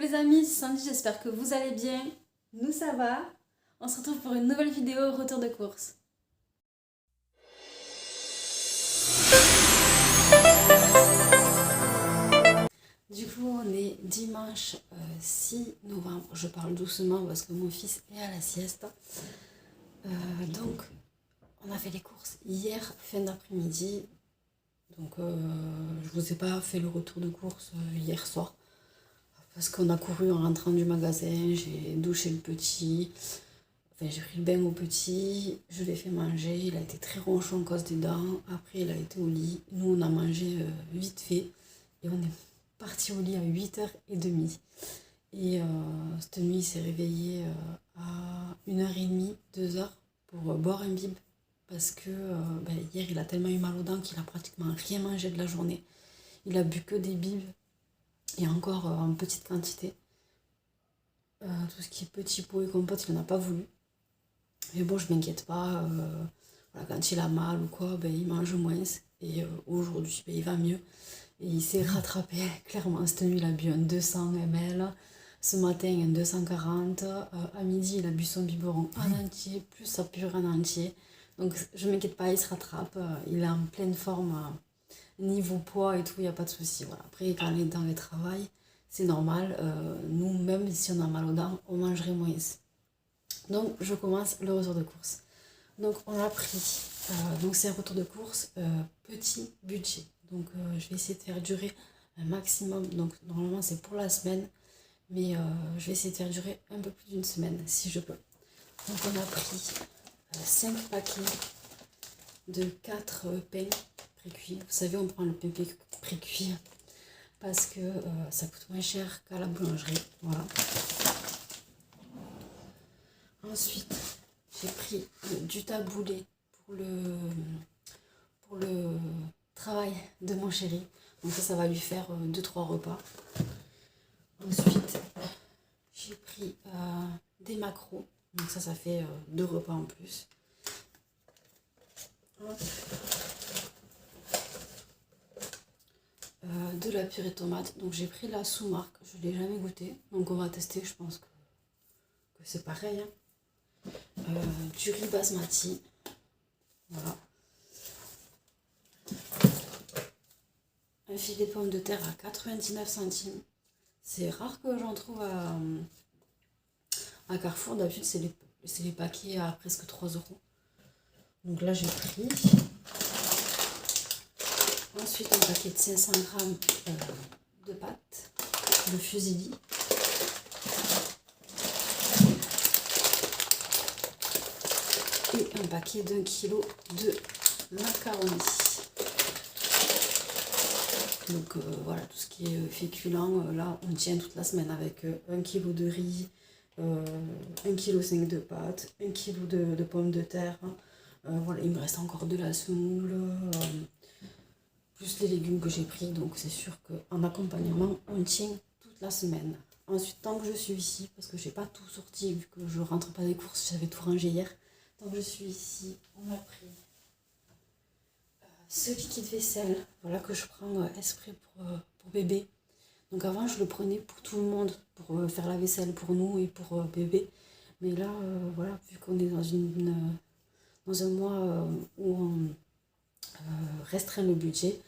les amis, c'est Sandy, j'espère que vous allez bien. Nous ça va. On se retrouve pour une nouvelle vidéo retour de course. Du coup on est dimanche 6 novembre. Je parle doucement parce que mon fils est à la sieste. Donc on a fait les courses hier fin d'après-midi. Donc je vous ai pas fait le retour de course hier soir. Parce qu'on a couru en rentrant du magasin, j'ai douché le petit, enfin j'ai pris le bain au petit, je l'ai fait manger, il a été très ronchon à cause des dents, après il a été au lit, nous on a mangé vite fait et on est parti au lit à 8h30. Et cette nuit il s'est réveillé à 1h30, 2h pour boire un bib parce que hier il a tellement eu mal aux dents qu'il a pratiquement rien mangé de la journée. Il a bu que des bibs. Et encore en petite quantité. Tout ce qui est petit pot et compote, il n'en a pas voulu. Mais bon, je m'inquiète pas. Voilà, quand il a mal ou quoi, il mange moins. Et aujourd'hui, il va mieux. Et il s'est rattrapé, clairement. Cette nuit, il a bu un 200 ml. Ce matin, un 240. À midi, il a bu son biberon en entier, plus sa purée en entier. Donc, je m'inquiète pas, il se rattrape. Il est en pleine forme. Niveau poids et tout, il n'y a pas de souci. Voilà. Après, quand il est dans le travail, c'est normal. Nous, même si on a mal aux dents, on mangerait moins. Donc, je commence le retour de course. Donc, on a pris. Donc, c'est un retour de course petit budget. Donc, je vais essayer de faire durer un maximum. Donc, normalement, c'est pour la semaine. Mais je vais essayer de faire durer un peu plus d'une semaine, si je peux. Donc, on a pris 5 paquets de 4 pains pré-cuit. Vous savez, on prend le pain pré-cuit parce que ça coûte moins cher qu'à la boulangerie. Voilà. Ensuite, j'ai pris du taboulé pour le travail de mon chéri. Donc ça va lui faire 2-3 repas. Ensuite, j'ai pris des maquereaux. Donc ça fait 2 repas en plus. De la purée de tomate. Donc j'ai pris la sous-marque, je ne l'ai jamais goûté. Donc on va tester, je pense que c'est pareil. Du riz basmati. Voilà. Un filet de pommes de terre à 99 centimes. C'est rare que j'en trouve à Carrefour. D'habitude c'est les paquets à presque 3 euros. Donc là j'ai pris. Ensuite, un paquet de 500 g de pâtes de fusilli. Et un paquet d'1 kg de macaroni. Donc voilà, tout ce qui est féculent, là on tient toute la semaine avec 1 kg de riz, 1,5 kg de pâtes, 1 kg de pommes de terre. Voilà, il me reste encore de la semoule. Plus les légumes que j'ai pris, donc c'est sûr qu'en accompagnement, on tient toute la semaine. Ensuite, tant que je suis ici, parce que j'ai pas tout sorti, vu que je rentre pas des courses, j'avais tout rangé hier, tant que je suis ici, on a pris ce liquide vaisselle, voilà, que je prends exprès pour bébé. Donc avant, je le prenais pour tout le monde, pour faire la vaisselle pour nous et pour bébé. Mais là, voilà, vu qu'on est dans un mois où on restreint le budget,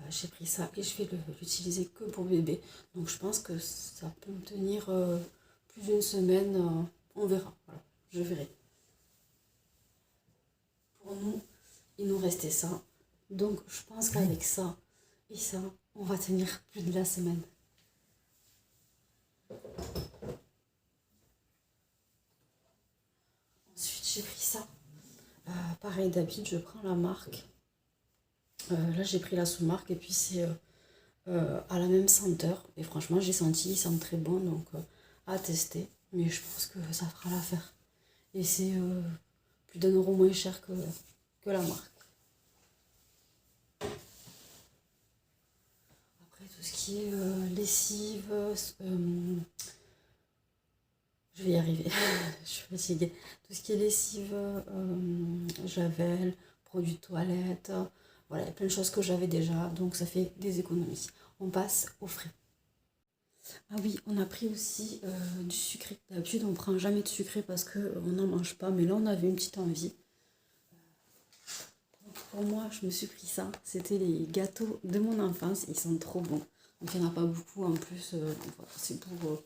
j'ai pris ça et je vais l'utiliser que pour bébé. Donc je pense que ça peut me tenir plus d'une semaine, on verra, voilà, je verrai. Pour nous, il nous restait ça. Donc je pense qu'avec ça et ça, on va tenir plus de la semaine. Ensuite j'ai pris ça. Pareil, d'habitude je prends la marque. Là j'ai pris la sous-marque et puis c'est à la même senteur. Et franchement j'ai senti, il sent très bon, donc à tester. Mais je pense que ça fera l'affaire. Et c'est plus d'1 euro moins cher que la marque. Après tout ce qui est lessive, je vais y arriver, je suis fatiguée. Tout ce qui est lessive, javel, produits de toilette, voilà, il y a plein de choses que j'avais déjà, donc ça fait des économies. On passe au frais. Ah oui, on a pris aussi du sucré. D'habitude, on prend jamais de sucré parce que on n'en mange pas. Mais là, on avait une petite envie. Donc, pour moi, je me suis pris ça. C'était les gâteaux de mon enfance. Ils sont trop bons. Donc, il n'y en a pas beaucoup en plus. Donc, voilà, c'est pour...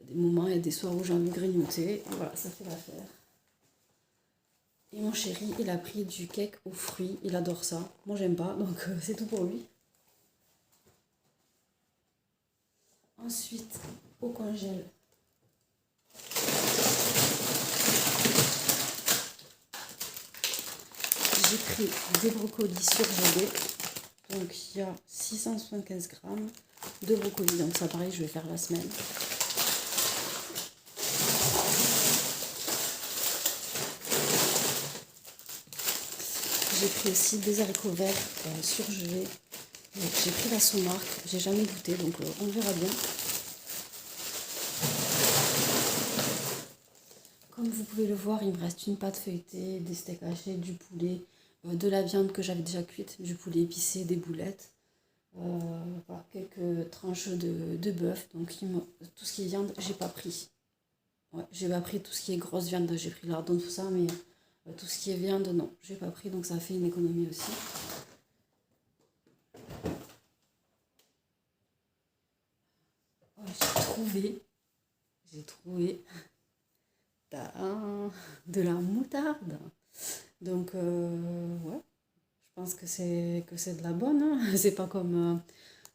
il y a des moments, il y a des soirs où j'ai envie de grignoter. Et voilà, ça fait l'affaire. Et mon chéri, il a pris du cake aux fruits. Il adore ça. Moi, j'aime pas. Donc, c'est tout pour lui. Ensuite, au congèle, j'ai pris des brocolis surgelés. Donc il y a 675 grammes de brocolis. Donc ça pareil, je vais faire la semaine. J'ai pris aussi des haricots verts surgelés. J'ai pris la sous-marque. J'ai jamais goûté, donc on verra bien. Comme vous pouvez le voir, il me reste une pâte feuilletée, des steaks hachés, du poulet, de la viande que j'avais déjà cuite, du poulet épicé, des boulettes. Voilà, quelques tranches de bœuf. Donc tout ce qui est viande, j'ai pas pris. Ouais, j'ai pas pris tout ce qui est grosse viande, j'ai pris lardon, tout ça, mais tout ce qui est viande, non, j'ai pas pris, donc ça a fait une économie aussi. Oh, j'ai trouvé de la moutarde. Donc, ouais, je pense que c'est de la bonne, hein. C'est pas comme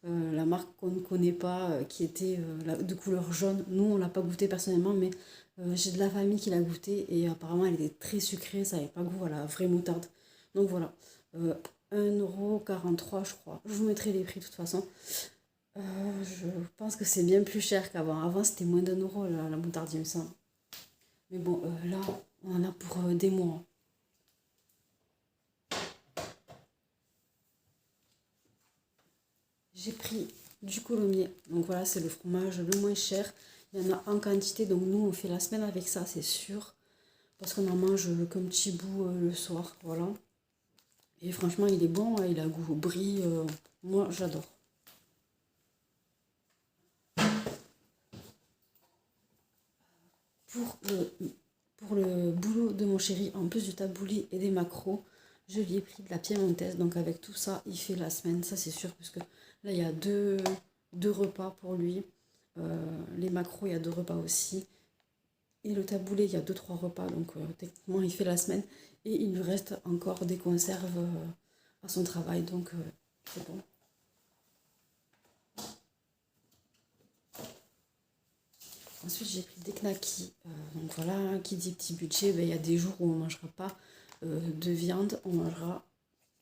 la marque qu'on ne connaît pas, qui était de couleur jaune. Nous, on l'a pas goûté personnellement, mais j'ai de la famille qui l'a goûté et apparemment elle était très sucrée, ça n'avait pas goût à la vraie moutarde. Donc voilà, 1,43 € je crois. Je vous mettrai les prix de toute façon. Je pense que c'est bien plus cher qu'avant. Avant, c'était moins d'1 € la moutarde, il me semble. Mais bon, là, on en a pour des mois. J'ai pris du coulommiers. Donc voilà, c'est le fromage le moins cher. Il y en a en quantité, donc nous on fait la semaine avec ça, c'est sûr. Parce qu'on en mange comme petit bout le soir, voilà. Et franchement, il est bon, hein, il a goût au brie. Moi, j'adore. Pour le, pour le boulot de mon chéri, en plus du taboulé et des macros, je lui ai pris de la piémontaise. Donc avec tout ça, il fait la semaine, ça c'est sûr, parce que là, il y a deux repas pour lui. Les macros, il y a 2 repas aussi. Et le taboulé, il y a 2-3 repas, donc techniquement, il fait la semaine. Et il lui reste encore des conserves à son travail, donc c'est bon. Ensuite, j'ai pris des knackis. Donc voilà, qui dit petit budget, ben, il y a des jours où on ne mangera pas de viande, on mangera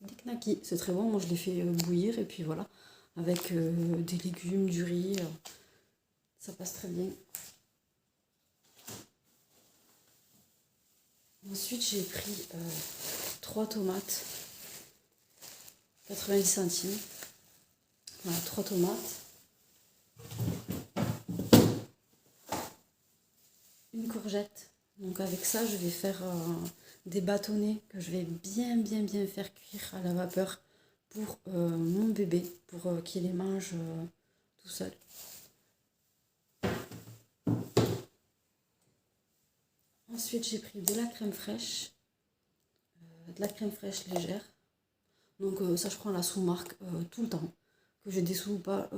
des knackis. C'est très bon, moi je les fais bouillir et puis voilà, avec des légumes, du riz, ça passe très bien. Ensuite, j'ai pris 3 tomates, 90 centimes. Voilà, 3 tomates, une courgette. Donc avec ça, je vais faire des bâtonnets que je vais bien faire cuire à la vapeur pour mon bébé, pour qu'il les mange tout seul. Ensuite, j'ai pris de la crème fraîche, légère. Donc ça, je prends la sous-marque tout le temps. Que je dessous ou pas,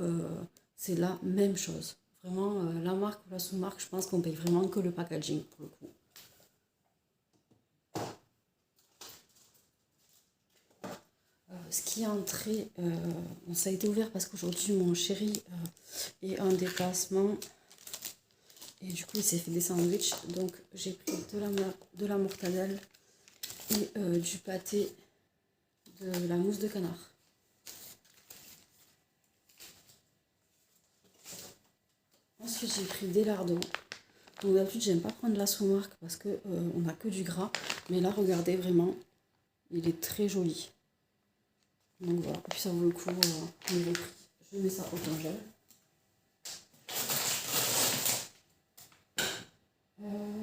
c'est la même chose. Vraiment, la marque ou la sous-marque, je pense qu'on paye vraiment que le packaging pour le coup. Ce qui est entré, ça a été ouvert parce qu'aujourd'hui mon chéri est en déplacement et du coup il s'est fait des sandwichs. Donc j'ai pris de la mortadelle et du pâté de la mousse de canard. Ensuite j'ai pris des lardons. Donc d'habitude j'aime pas prendre la sous-marque parce que on n'a que du gras. Mais là regardez vraiment, il est très joli. Donc voilà, et puis ça vaut le coup niveau prix. Je mets ça au congèle.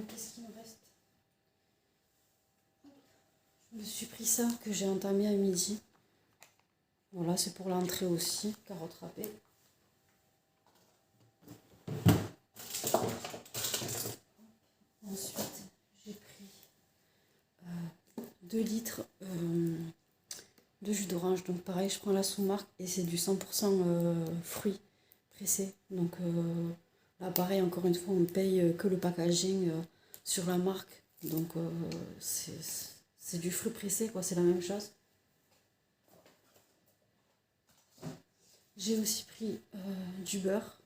Qu'est-ce qu'il me reste? Je me suis pris ça que j'ai entamé à midi. Voilà, c'est pour l'entrée aussi, carottes râpées. 2 litres de jus d'orange. Donc pareil, je prends la sous-marque et c'est du 100% fruits pressés. Donc là pareil, encore une fois, on paye que le packaging sur la marque. Donc c'est du fruit pressé, quoi, c'est la même chose. J'ai aussi pris du beurre.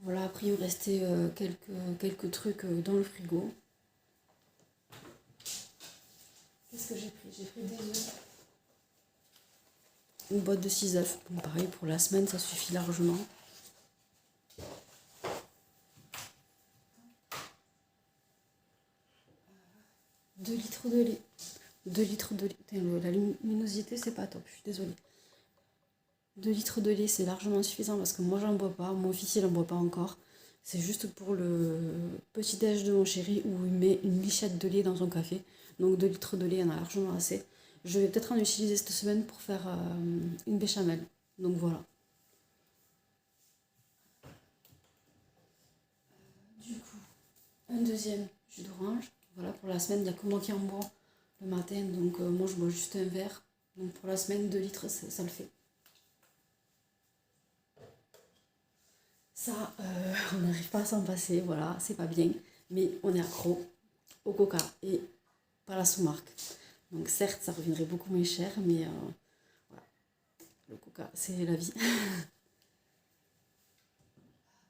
Voilà, après il me restait quelques trucs dans le frigo. Qu'est-ce que j'ai pris? J'ai pris des œufs. Une boîte de 6 œufs. Bon, pareil, pour la semaine, ça suffit largement. 2 litres de lait. 2 litres de lait. La luminosité, c'est pas top, je suis désolée. 2 litres de lait, c'est largement suffisant parce que moi, j'en bois pas. Mon fils, il n'en boit pas encore. C'est juste pour le petit déj de mon chéri où il met une lichette de lait dans son café. Donc 2 litres de lait, il y en a largement assez. Je vais peut-être en utiliser cette semaine pour faire une béchamel. Donc voilà. Du coup, un deuxième jus d'orange. Voilà, pour la semaine, il n'y a que moi qui en bois le matin. Donc moi, je bois juste un verre. Donc pour la semaine, 2 litres, ça le fait. Ça, on n'arrive pas à s'en passer, voilà, c'est pas bien. Mais on est accro au coca et pas la sous-marque. Donc certes, ça reviendrait beaucoup moins cher, mais voilà, le coca, c'est la vie.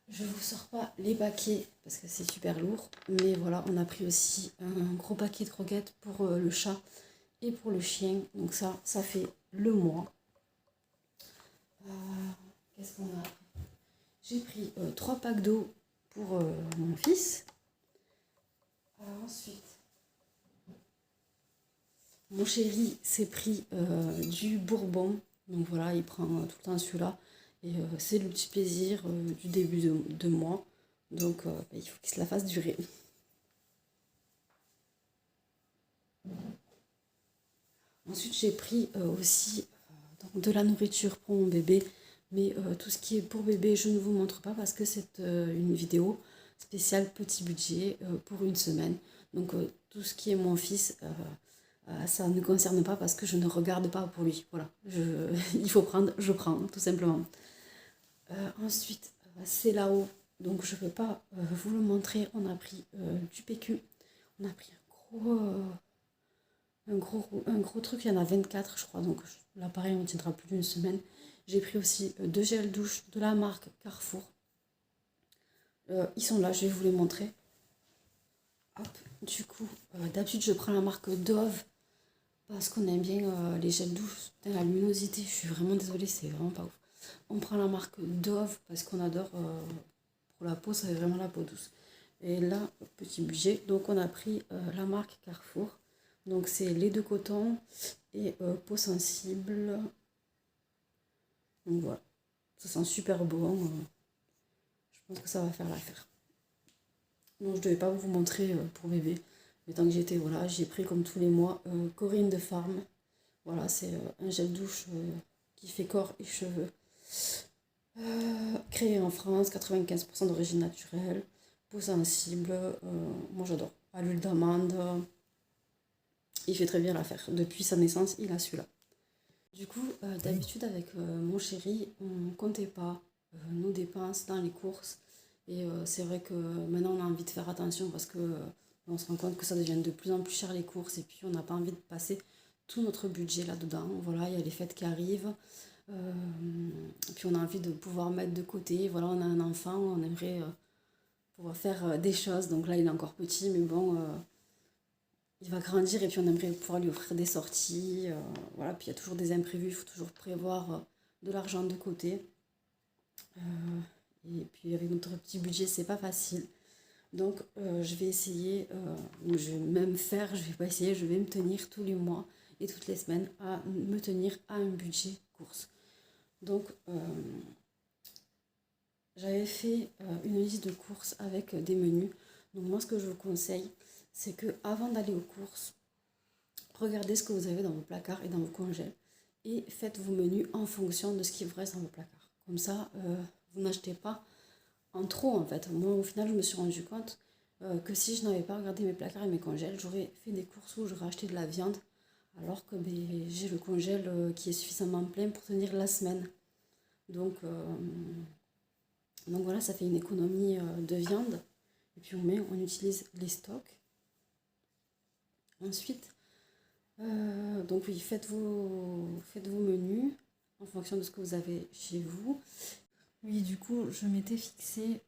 Je vous sors pas les paquets parce que c'est super lourd, mais voilà, on a pris aussi un gros paquet de croquettes pour le chat et pour le chien. Donc ça fait le mois. Euh, Qu'est-ce qu'on a? J'ai pris 3 packs d'eau pour mon fils. Ensuite, mon chéri s'est pris du bourbon. Donc voilà, il prend tout le temps celui-là. Et c'est le petit plaisir du début de mois. Donc il faut qu'il se la fasse durer. Ensuite, j'ai pris aussi donc de la nourriture pour mon bébé. Mais tout ce qui est pour bébé, je ne vous montre pas parce que c'est une vidéo spéciale petit budget pour une semaine. Donc tout ce qui est mon fils, ça ne me concerne pas parce que je ne regarde pas pour lui. Voilà, il faut prendre, je prends, tout simplement. Ensuite, c'est là-haut, donc je ne peux pas vous le montrer. On a pris du PQ, on a pris un gros truc, il y en a 24 je crois, donc là pareil on tiendra plus d'une semaine. J'ai pris aussi 2 gels douche de la marque Carrefour. Ils sont là, je vais vous les montrer. Hop, du coup, d'habitude je prends la marque Dove parce qu'on aime bien les gels douche. Putain, la luminosité, je suis vraiment désolée, c'est vraiment pas ouf. On prend la marque Dove parce qu'on adore pour la peau, ça fait vraiment la peau douce. Et là, petit budget, donc on a pris la marque Carrefour. Donc c'est lait de coton et peau sensible. Donc voilà, ça sent super bon. Je pense que ça va faire l'affaire. Donc je ne devais pas vous montrer pour bébé. Mais tant que j'étais, voilà, j'ai pris comme tous les mois Corinne de Farm. Voilà, c'est un gel douche qui fait corps et cheveux. Créé en France, 95% d'origine naturelle, peau sensible, moi j'adore. À l'huile d'amande, il fait très bien l'affaire. Depuis sa naissance, il a celui-là. Du coup, d'habitude avec mon chéri, on ne comptait pas nos dépenses dans les courses. Et c'est vrai que maintenant on a envie de faire attention parce que on se rend compte que ça devient de plus en plus cher les courses et puis on n'a pas envie de passer tout notre budget là-dedans. Voilà, il y a les fêtes qui arrivent. Euh, Puis on a envie de pouvoir mettre de côté. Voilà, on a un enfant, on aimerait pouvoir faire des choses. Donc là, il est encore petit, mais bon, il va grandir et puis on aimerait pouvoir lui offrir des sorties. Voilà, puis il y a toujours des imprévus, il faut toujours prévoir de l'argent de côté. Et puis avec notre petit budget, c'est pas facile. Donc je vais essayer, je vais même faire, je vais pas essayer, je vais me tenir tous les mois et toutes les semaines à me tenir à un budget course. Donc j'avais fait une liste de courses avec des menus. Donc moi ce que je vous conseille, c'est que avant d'aller aux courses, regardez ce que vous avez dans vos placards et dans vos congèles et faites vos menus en fonction de ce qui vous reste dans vos placards. Comme ça, vous n'achetez pas en trop en fait. Moi au final je me suis rendu compte, que si je n'avais pas regardé mes placards et mes congèles, j'aurais fait des courses où j'aurais acheté de la viande, alors que ben, j'ai le congèle qui est suffisamment plein pour tenir la semaine. Donc, euh, donc voilà, ça fait une économie de viande. Et puis on utilise les stocks. Ensuite, donc oui, faites vos menus en fonction de ce que vous avez chez vous. Oui, du coup, je m'étais fixé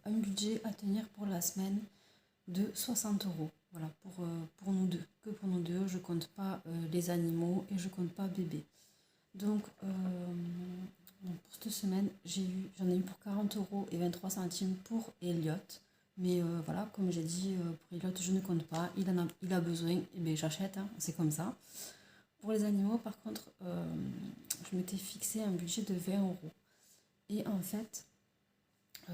un budget à tenir pour la semaine de 60 euros. Voilà, pour nous deux. Que pour nous deux, je compte pas les animaux et je compte pas bébé. Donc, pour cette semaine, j'en ai eu pour 40 euros et 23 centimes pour Elliot. Mais voilà, comme j'ai dit, pour Elliot, je ne compte pas. Il a besoin, et bien j'achète, hein, c'est comme ça. Pour les animaux, par contre, je m'étais fixé un budget de 20 euros. Et en fait,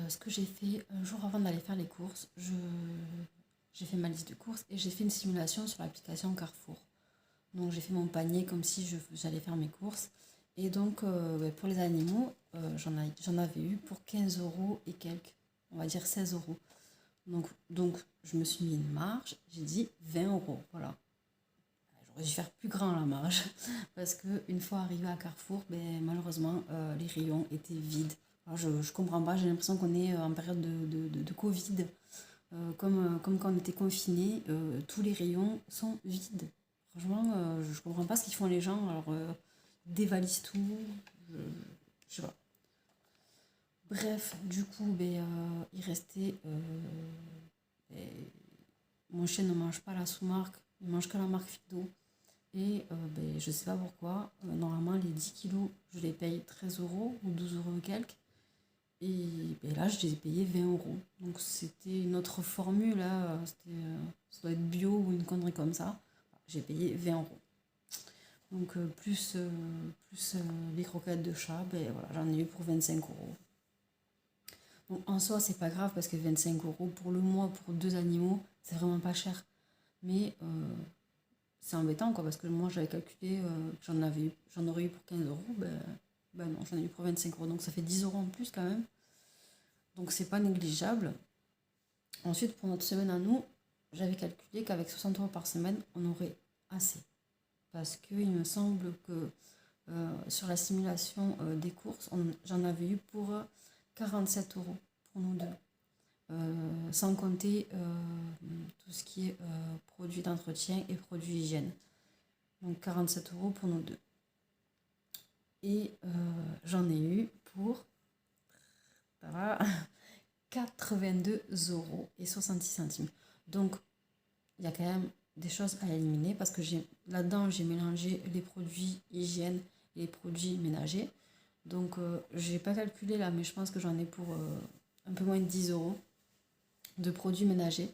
ce que j'ai fait un jour avant d'aller faire les courses, j'ai fait ma liste de courses et j'ai fait une simulation sur l'application Carrefour. Donc j'ai fait mon panier comme si j'allais faire mes courses. Et donc pour les animaux, j'en avais eu pour 15 euros et quelques, on va dire 16 euros. Donc je me suis mis une marge, j'ai dit 20 euros, voilà. J'aurais dû faire plus grand la marge parce qu'une fois arrivé à Carrefour, ben, malheureusement les rayons étaient vides. Alors, je comprends pas, j'ai l'impression qu'on est en période de Covid. Comme quand on était confinés, tous les rayons sont vides. Franchement, je comprends pas ce qu'ils font les gens. Alors, ils dévalisent tout. Je, je sais pas. Bref, du coup, ben, il restait. Ben, mon chien ne mange pas la sous-marque, il mange que la marque Fido. Et ben, je sais pas pourquoi. Normalement, les 10 kilos, je les paye 13 euros ou 12 euros et quelques. Et ben là, je les ai payés 20 euros. Donc c'était une autre formule, là. Ça doit être bio ou une connerie comme ça. J'ai payé 20 euros. Donc plus les croquettes de chat, ben voilà, j'en ai eu pour 25 euros. Donc en soi, c'est pas grave parce que 25 euros pour le mois, pour deux animaux, c'est vraiment pas cher. Mais c'est embêtant quoi, parce que moi j'avais calculé que j'en aurais eu pour 15 euros, ben non, j'en ai eu pour 25 euros. Donc ça fait 10 euros en plus quand même. Donc c'est pas négligeable. Ensuite, pour notre semaine à nous, j'avais calculé qu'avec 60 euros par semaine, on aurait assez. Parce qu'il me semble que sur la simulation des courses, j'en avais eu pour 47 euros pour nous deux. Sans compter tout ce qui est produits d'entretien et produits hygiène. Donc 47 euros pour nous deux. Et j'en ai eu pour 82 euros et 66 centimes. Donc il y a quand même des choses à éliminer parce que là-dedans j'ai mélangé les produits hygiène et les produits ménagers. Donc j'ai pas calculé là, mais je pense que j'en ai pour un peu moins de 10 euros de produits ménagers.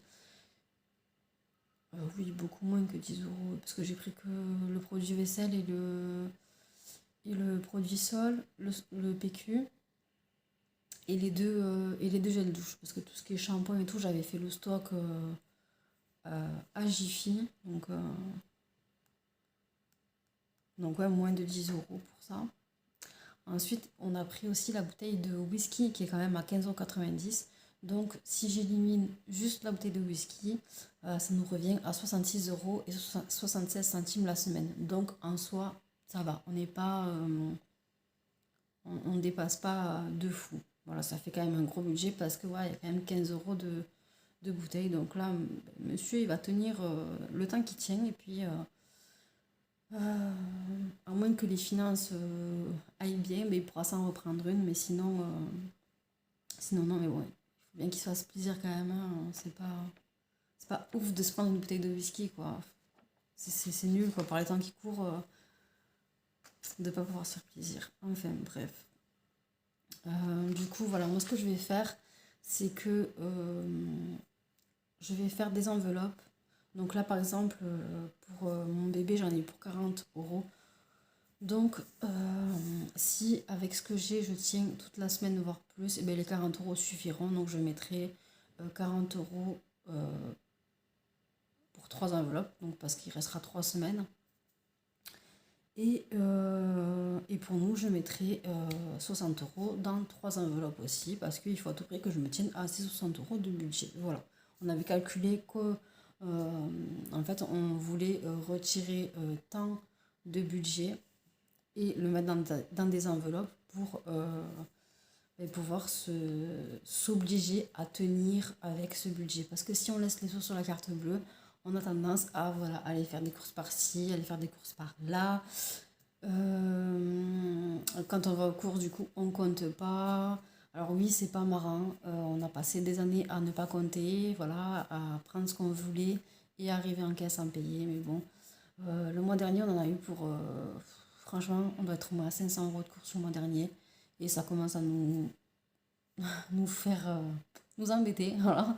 Oui, beaucoup moins que 10 euros parce que j'ai pris que le produit vaisselle et le produit sol, le PQ et les deux gels douche parce que tout ce qui est shampoing et tout, j'avais fait le stock à Jiffy. Donc ouais, moins de 10 euros pour ça. Ensuite, on a pris aussi la bouteille de whisky qui est quand même à 15,90 €. Donc, si j'élimine juste la bouteille de whisky, ça nous revient à 66 euros et 76 centimes la semaine. Donc, en soi, ça va. On n'est pas, on ne dépasse pas de fou. Voilà, ça fait quand même un gros budget parce que ouais, il y a quand même 15 euros de bouteille. Donc là, monsieur, il va tenir le temps qu'il tient et puis à moins que les finances aillent bien, il pourra s'en reprendre une, mais sinon non, mais ouais. Il faut bien qu'il se fasse plaisir quand même, hein. C'est pas ouf de se prendre une bouteille de whisky, quoi. C'est nul, quoi, par les temps qui courent, de pas pouvoir se faire plaisir. Enfin, bref. Du coup, voilà, moi ce que je vais faire, c'est que je vais faire des enveloppes. Donc là, par exemple, pour mon bébé, j'en ai pour 40 euros. Donc, si avec ce que j'ai, je tiens toute la semaine, voire plus, et bien les 40 euros suffiront. Donc, je mettrai 40 euros pour 3 enveloppes, donc parce qu'il restera 3 semaines. Et pour nous, je mettrai 60 euros dans 3 enveloppes aussi, parce qu'il faut à tout prix que je me tienne à ces 60 euros de budget. Voilà. on avait calculé que en fait on voulait retirer tant de budget et le mettre dans des enveloppes pour pouvoir s'obliger à tenir avec ce budget. Parce que si on laisse les sous sur la carte bleue, on a tendance à voilà, aller faire des courses par-ci, aller faire des courses par-là. Quand on va aux courses, du coup, on compte pas. Alors oui, c'est pas marrant. On a passé des années à ne pas compter, voilà, à prendre ce qu'on voulait et arriver en caisse sans payer. Mais bon, le mois dernier, on en a eu pour... franchement, on doit être au moins à 500 € de courses le mois dernier. Et ça commence à nous faire... nous embêter, voilà,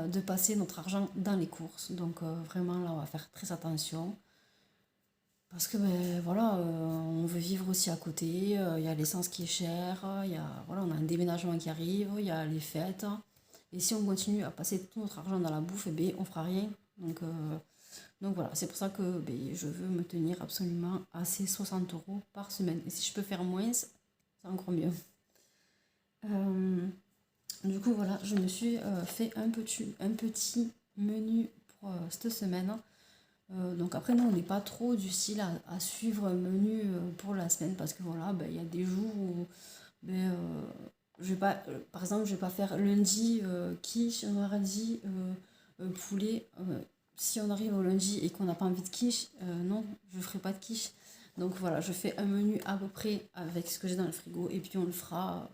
de passer notre argent dans les courses. Donc vraiment, là, on va faire très attention. Parce que ben, voilà, on veut vivre aussi à côté, il y a l'essence qui est chère, voilà, on a un déménagement qui arrive, il y a les fêtes. Et si on continue à passer tout notre argent dans la bouffe, eh ben, on fera rien. Donc voilà, c'est pour ça que ben, je veux me tenir absolument à ces 60 € par semaine. Et si je peux faire moins, c'est encore mieux. Du coup, voilà, je me suis fait un petit menu pour cette semaine. Donc après, nous, on n'est pas trop du style à suivre un menu pour la semaine parce que voilà, ben, il y a des jours où, ben, je vais pas, par exemple, je vais pas faire lundi quiche, mardi poulet. Si on arrive au lundi et qu'on n'a pas envie de quiche, non, je ferai pas de quiche. Donc voilà, je fais un menu à peu près avec ce que j'ai dans le frigo et puis on le fera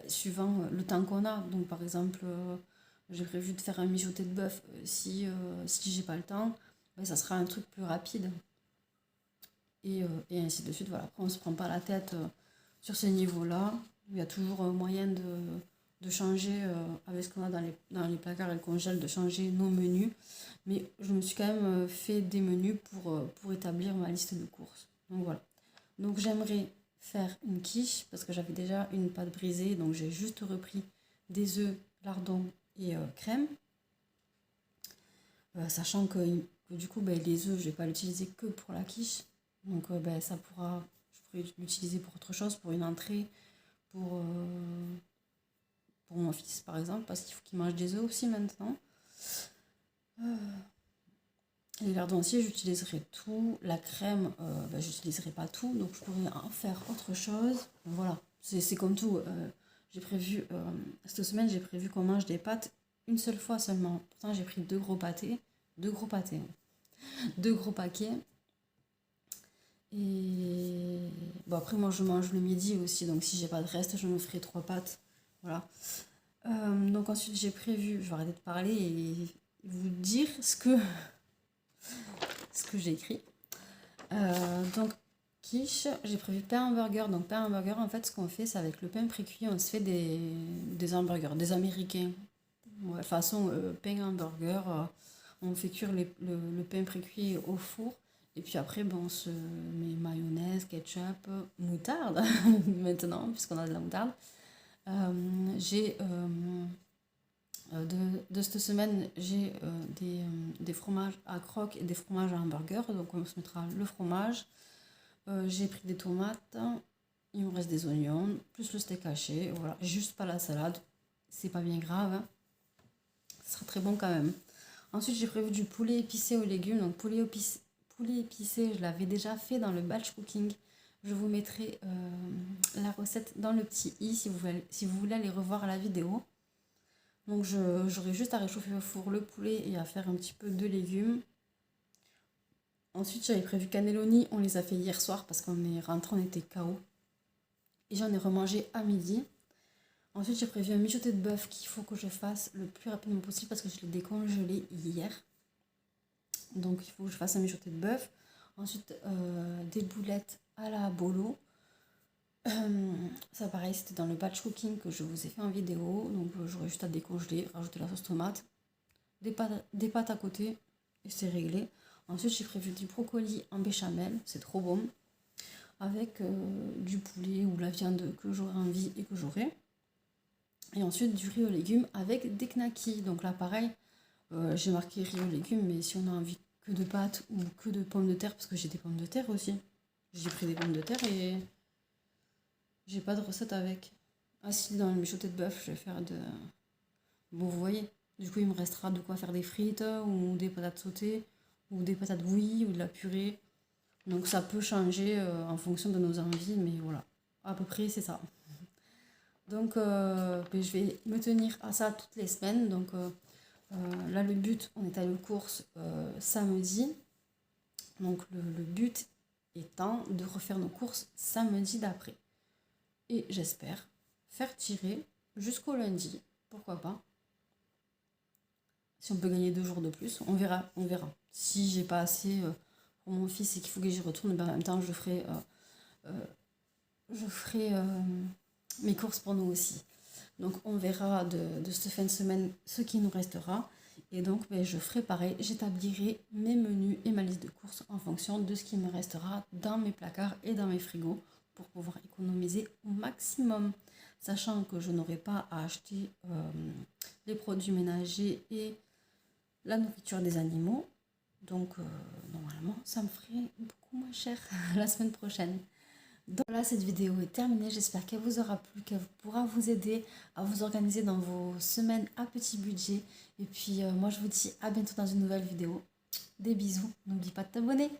suivant le temps qu'on a. Donc par exemple, j'ai prévu de faire un mijoté de bœuf si j'ai pas le temps, ben, ça sera un truc plus rapide. Et ainsi de suite. Voilà. Après, on ne se prend pas la tête sur ces niveaux-là. Il y a toujours moyen de changer avec ce qu'on a dans les placards et le congèle, de changer nos menus. Mais je me suis quand même fait des menus pour établir ma liste de courses. Donc voilà. Donc j'aimerais faire une quiche parce que j'avais déjà une pâte brisée. Donc j'ai juste repris des œufs, lardons et crème. Sachant que du coup, ben, les œufs, je ne vais pas l'utiliser que pour la quiche. Donc ben, je pourrais l'utiliser pour autre chose, pour une entrée, pour, pour mon fils par exemple, parce qu'il faut qu'il mange des œufs aussi maintenant. Les lardons aussi, j'utiliserai tout. La crème, ben, j'utiliserai pas tout, donc je pourrais en faire autre chose. Voilà, c'est comme tout. J'ai prévu, cette semaine, j'ai prévu qu'on mange des pâtes une seule fois seulement. Pourtant, j'ai pris deux gros pâtés, deux gros paquets. Et bon, après, moi, je mange le midi aussi, donc si j'ai pas de reste, je me ferai 3 pâtes. Voilà. Donc ensuite, j'ai prévu, je vais arrêter de parler et vous dire ce que j'ai écrit. Donc, quiche, j'ai prévu pain hamburger. Donc, pain hamburger, en fait, ce qu'on fait, c'est avec le pain précuit, on se fait des hamburgers, des américains. Ouais, façon pain hamburger, on fait cuire le pain précuit au four. Et puis après, ben, on se met mayonnaise, ketchup, moutarde, maintenant, puisqu'on a de la moutarde. J'ai de cette semaine, j'ai des fromages à croque et des fromages à hamburger. Donc on se mettra le fromage. J'ai pris des tomates. Il me reste des oignons, plus le steak haché. Voilà, juste pas la salade. C'est pas bien grave, hein. Ce sera très bon quand même. Ensuite, j'ai prévu du poulet épicé aux légumes. Donc poulet épicé, je l'avais déjà fait dans le batch cooking. Je vous mettrai la recette dans le petit i si vous voulez aller revoir la vidéo. Donc j'aurai juste à réchauffer au four le poulet et à faire un petit peu de légumes. Ensuite, j'avais prévu cannelloni. On les a fait hier soir parce qu'on est rentré, on était KO. Et j'en ai remangé à midi. Ensuite, j'ai prévu un mijoté de bœuf qu'il faut que je fasse le plus rapidement possible parce que je l'ai décongelé hier. Donc, il faut que je fasse un mijoté de bœuf. Ensuite, des boulettes à la bolo. Ça, pareil, c'était dans le batch cooking que je vous ai fait en vidéo. Donc, j'aurais juste à décongeler, rajouter la sauce tomate, des pâtes à côté et c'est réglé. Ensuite, j'ai prévu du brocoli en béchamel. C'est trop bon. Avec du poulet ou la viande que j'aurai envie et que j'aurai. Et ensuite du riz aux légumes avec des knackis. Donc là pareil, j'ai marqué riz aux légumes, mais si on a envie que de pâtes ou que de pommes de terre, parce que j'ai des pommes de terre aussi. J'ai pris des pommes de terre et j'ai pas de recette avec. Ah si, dans le mijoté de bœuf, je vais faire de... Bon, vous voyez, Du coup, il me restera de quoi faire des frites ou des patates sautées ou des patates bouillies ou de la purée. Donc ça peut changer en fonction de nos envies, mais voilà, à peu près c'est ça. Donc ben, je vais me tenir à ça toutes les semaines. Donc là, le but, on est allé aux courses samedi. Donc le but étant de refaire nos courses samedi d'après. Et j'espère faire tirer jusqu'au lundi, pourquoi pas. Si on peut gagner 2 jours de plus, on verra, on verra. Si j'ai pas assez pour mon fils et qu'il faut que j'y retourne, ben en même temps je ferai mes courses pour nous aussi. Donc on verra de cette fin de semaine ce qui nous restera. Et donc ben, je ferai pareil, j'établirai mes menus et ma liste de courses en fonction de ce qui me restera dans mes placards et dans mes frigos pour pouvoir économiser au maximum. Sachant que je n'aurai pas à acheter les produits ménagers et la nourriture des animaux. Donc normalement ça me ferait beaucoup moins cher la semaine prochaine. Donc voilà, cette vidéo est terminée. J'espère qu'elle vous aura plu, qu'elle pourra vous aider à vous organiser dans vos semaines à petit budget. Et puis moi je vous dis à bientôt dans une nouvelle vidéo. Des bisous, n'oublie pas de t'abonner.